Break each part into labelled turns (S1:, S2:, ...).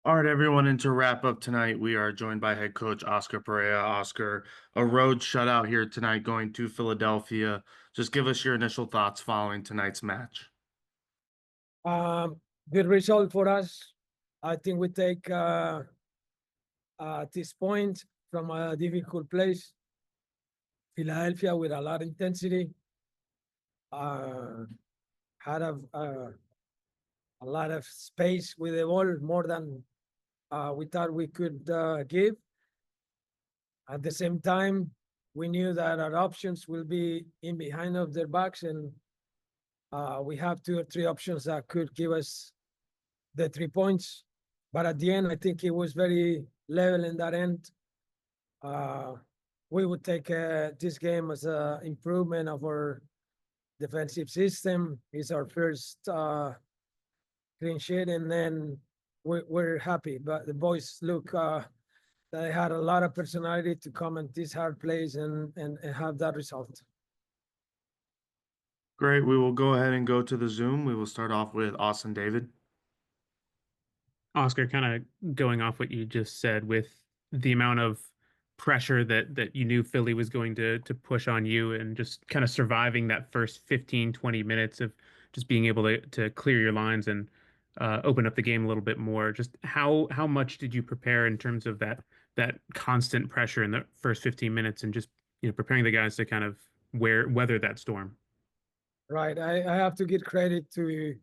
S1: All right, everyone, and to wrap up tonight, we are joined by head coach Oscar Pareja. Oscar, a road shutout here tonight going to Philadelphia. Just give us your initial thoughts following tonight's match.
S2: Good result for us. I think we take this point from a difficult place, Philadelphia, with a lot of intensity. Had a lot of space with the ball, more than we thought we could give. At the same time, we knew that our options will be in behind of their backs, and we have two or three options that could give us the 3 points. But at the end, I think it was very level in that end. We would take this game as an improvement of our defensive system. It's our first clean sheet, and then we're happy. But the boys look, they had a lot of personality to come at these hard plays and have that result.
S1: Great. We will go ahead and go to the Zoom. We will start off with Austin David.
S3: Oscar, kind of going off what you just said with the amount of pressure that you knew Philly was going to push on you and just kind of surviving that first 15, 20 minutes of just being able to clear your lines and open up the game a little bit more. Just how much did you prepare in terms of that constant pressure in the first 15 minutes and just preparing the guys to kind of weather that storm?
S2: Right. I have to give credit to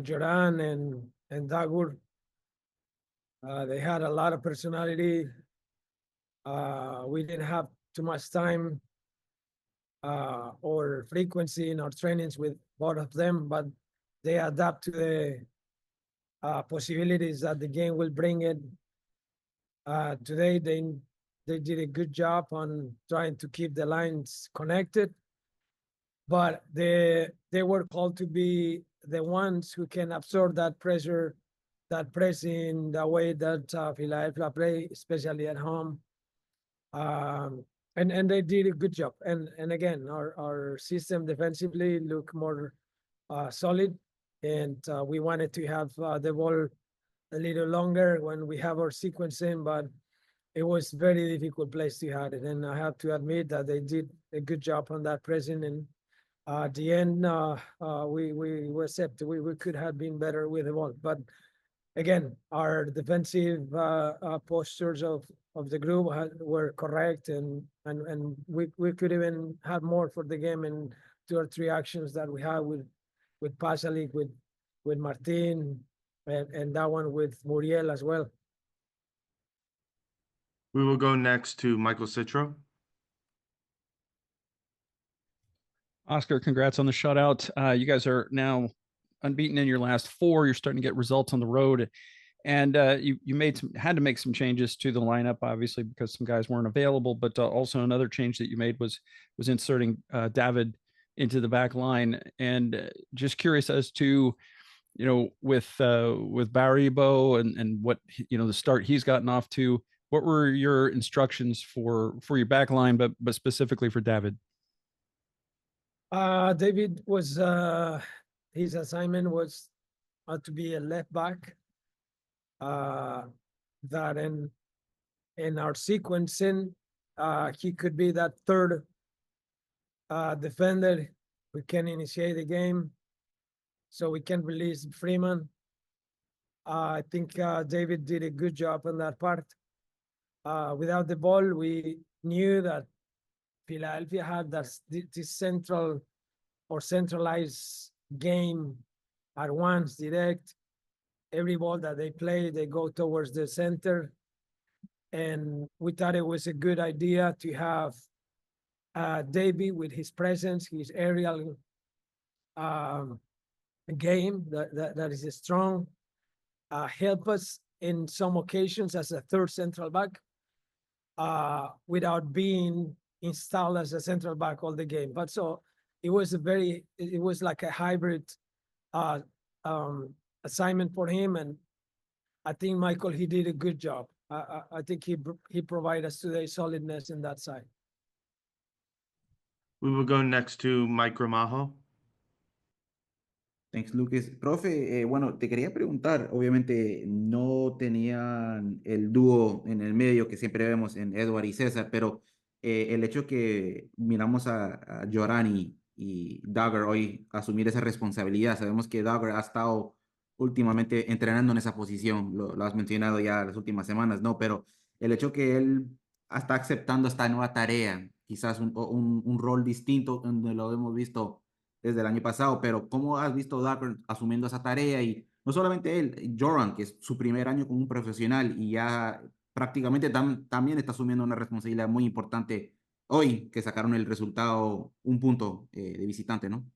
S2: Joran and Dagur. They had a lot of personality. We didn't have too much time or frequency in our trainings with both of them, but they adapt to the possibilities that the game will bring in. Today, they did a good job on trying to keep the lines connected, but they were called to be the ones who can absorb that pressure, that pressing, the way that Philadelphia play, especially at home. And they did a good job. And again, our system defensively looked more solid, and we wanted to have the ball a little longer when we have our sequencing, but it was very difficult place to have it. And I have to admit that they did a good job on that pressing. And at the end, we accept we could have been better with the ball. But again, our defensive postures of the group were correct, and we could even have more for the game in two or three actions that we had with Pasalic, with Martin, and that one with Muriel as well.
S1: We will go next to Michael Citro.
S4: Oscar, congrats on the shutout. You guys are now unbeaten in your last four. You're starting to get results on the road, and you had to make some changes to the lineup, obviously because some guys weren't available. But also another change that you made was inserting David into the back line. And just curious as to with Baribo and what the start he's gotten off to. What were your instructions for your back line, but specifically for David?
S2: David was his assignment was to be a left back. That in our sequencing, he could be that third defender who can initiate the game, so we can release Freeman. I think David did a good job on that part. Without the ball, we knew that Philadelphia had this central or centralized game at once, direct. Every ball that they play, they go towards the center. And we thought it was a good idea to have David with his presence, his aerial game that is strong, help us in some occasions as a third central back without being installed as a central back all the game. But so it was like a hybrid assignment for him, and I think Michael, he did a good job. I think he provided us today solidness in that side.
S1: We will go next to Mike Gramajo.
S5: Thanks, Lucas. Profe, bueno, te quería preguntar, obviamente no tenían el dúo en el medio que siempre vemos en Edward y César, pero el hecho que miramos a Joran y Dagger hoy asumir esa responsabilidad, sabemos que Dagger ha estado últimamente entrenando en esa posición, lo has mencionado ya las últimas semanas, ¿no? Pero el hecho que él está aceptando esta nueva tarea, quizás un rol distinto, donde lo hemos visto desde el año pasado, pero ¿cómo has visto a Dagger asumiendo esa tarea? Y no solamente él, Joran, que es su primer año como un profesional y ya prácticamente también está asumiendo una responsabilidad muy importante hoy, que sacaron el resultado, un punto de visitante, ¿no?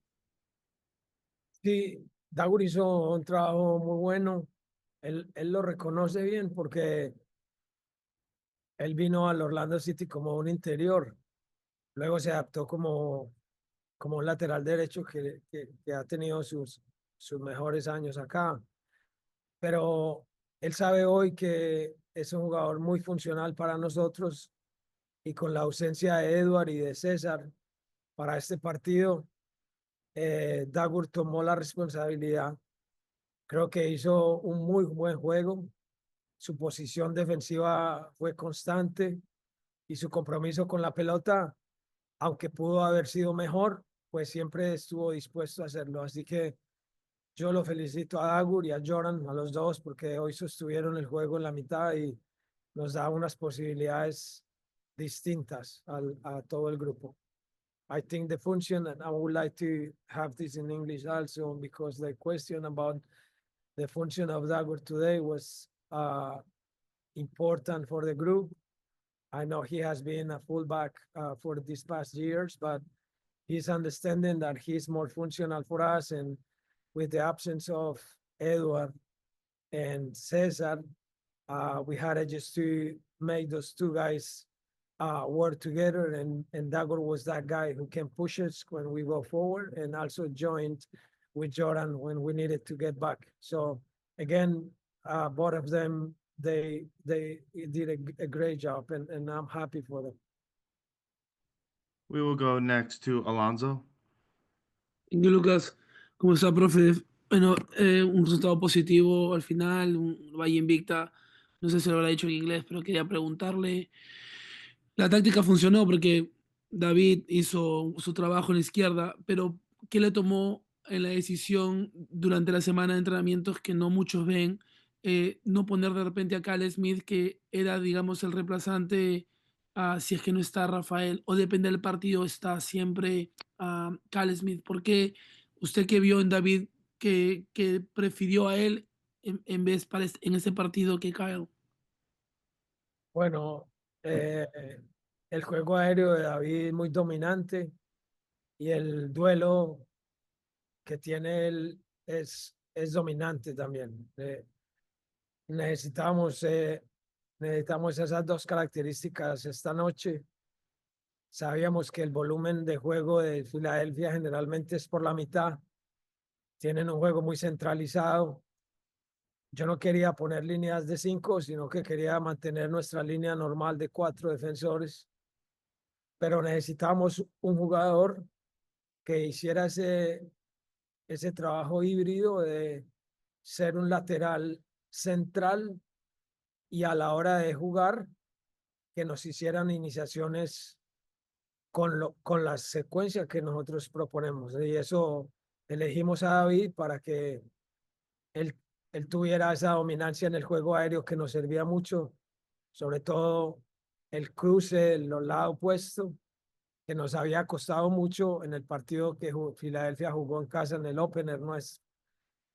S2: Sí, Dagur hizo un trabajo muy bueno. Él lo reconoce bien porque él vino al Orlando City como un interior. Luego se adaptó como un lateral derecho que ha tenido sus mejores años acá. Pero él sabe hoy que es un jugador muy funcional para nosotros y con la ausencia de Edward y de César para este partido, Dagur tomó la responsabilidad. Creo que hizo un muy buen juego. Su posición defensiva fue constante y su compromiso con la pelota, aunque pudo haber sido mejor, pues siempre estuvo dispuesto a hacerlo. Así que yo lo felicito a Dagur y a Jordan, a los dos, porque hoy sostuvieron el juego en la mitad y nos da unas posibilidades distintas a todo el grupo. I think the function, and I would like to have this in English also, because the question about the function of Dagur today was important for the group. I know he has been a fullback for these past years, but he's understanding that he's more functional for us. And with the absence of Edward and Cesar, we had to just to make those two guys work together. And Dagor was that guy who can push us when we go forward and also joined with Jordan when we needed to get back. So again, both of them, they did a great job, and I'm happy for them.
S1: We will go next to Alonso.
S6: Thank you, Lucas. ¿Cómo está, profe? Bueno, un resultado positivo al final, un Valle invicta. No sé si lo habrá dicho en inglés, pero quería preguntarle. La táctica funcionó porque David hizo su trabajo en la izquierda, pero ¿qué le tomó en la decisión durante la semana de entrenamientos que no muchos ven? No poner de repente a Cal Smith, que era, digamos, el reemplazante, si es que no está Rafael, o depende del partido, está siempre Cal Smith. ¿Por qué usted que vio en David que prefirió a él en vez en ese partido que Kyle?
S2: Bueno, eh, el juego aéreo de David muy dominante y el duelo que tiene él es dominante también. Necesitamos, necesitamos esas dos características esta noche. Sabíamos que el volumen de juego de Filadelfia generalmente es por la mitad. Tienen un juego muy centralizado. Yo no quería poner líneas de 5, sino que quería mantener nuestra línea normal de 4 defensores. Pero necesitamos un jugador que hiciera ese trabajo híbrido de ser un lateral central y a la hora de jugar que nos hicieran iniciaciones con la secuencia que nosotros proponemos. Y eso elegimos a David para que él, él tuviera esa dominancia en el juego aéreo que nos servía mucho, sobre todo el cruce, los lados opuestos, que nos había costado mucho en el partido que Filadelfia jugó en casa en el opener, ¿no?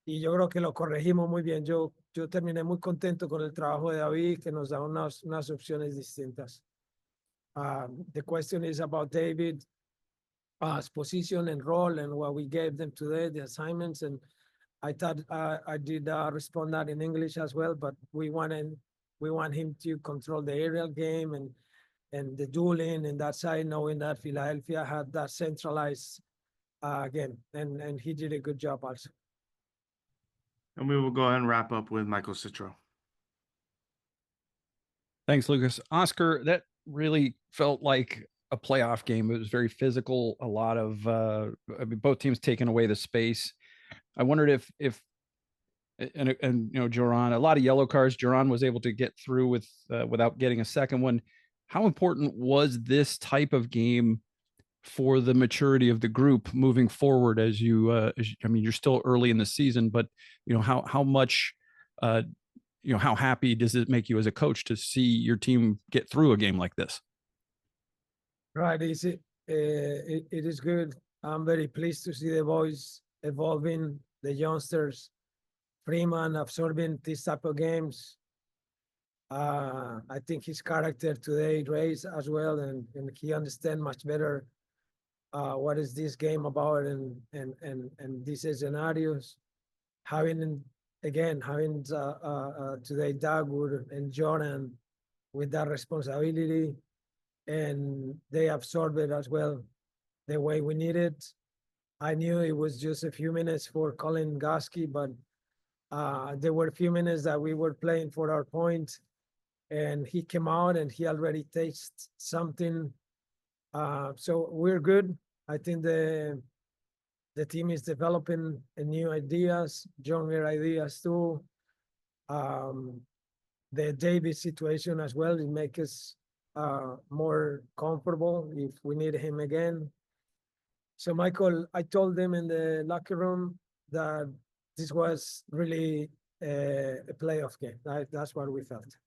S2: Y yo creo que lo corregimos muy bien. Yo terminé muy contento con el trabajo de David, que nos da unas opciones distintas. The question is about David, position and role and what we gave them today, the assignments. And I thought I did respond that in English as well, but we want him to control the aerial game and the dueling and that side, knowing that Philadelphia had that centralized game, and he did a good job also.
S1: And we will go ahead and wrap up with Michael Citro.
S4: Thanks, Lucas. Oscar, that really felt like a playoff game. It was very physical. A lot of, I mean, both teams taking away the space. I wondered if and you know, Joran, a lot of yellow cards. Joran was able to get through with without getting a second one. How important was this type of game for the maturity of the group moving forward? I mean, you're still early in the season, but you know, how much, you know, how happy does it make you as a coach to see your team get through a game like this?
S2: Right, it is good. I'm very pleased to see the boys evolving, the youngsters, Freeman absorbing these type of games. I think his character today raised as well, and he understand much better what is this game about, and these scenarios. Having today Dagwood and Jordan with that responsibility, and they absorb it as well the way we need it. I knew it was just a few minutes for Colin Goski, but there were a few minutes that we were playing for our point, and he came out and he already tastes something. So we're good. I think the team is developing new ideas, younger ideas too. The Davis situation as well, it makes us more comfortable if we need him again. So Michael, I told them in the locker room that this was really a playoff game. That's what we felt.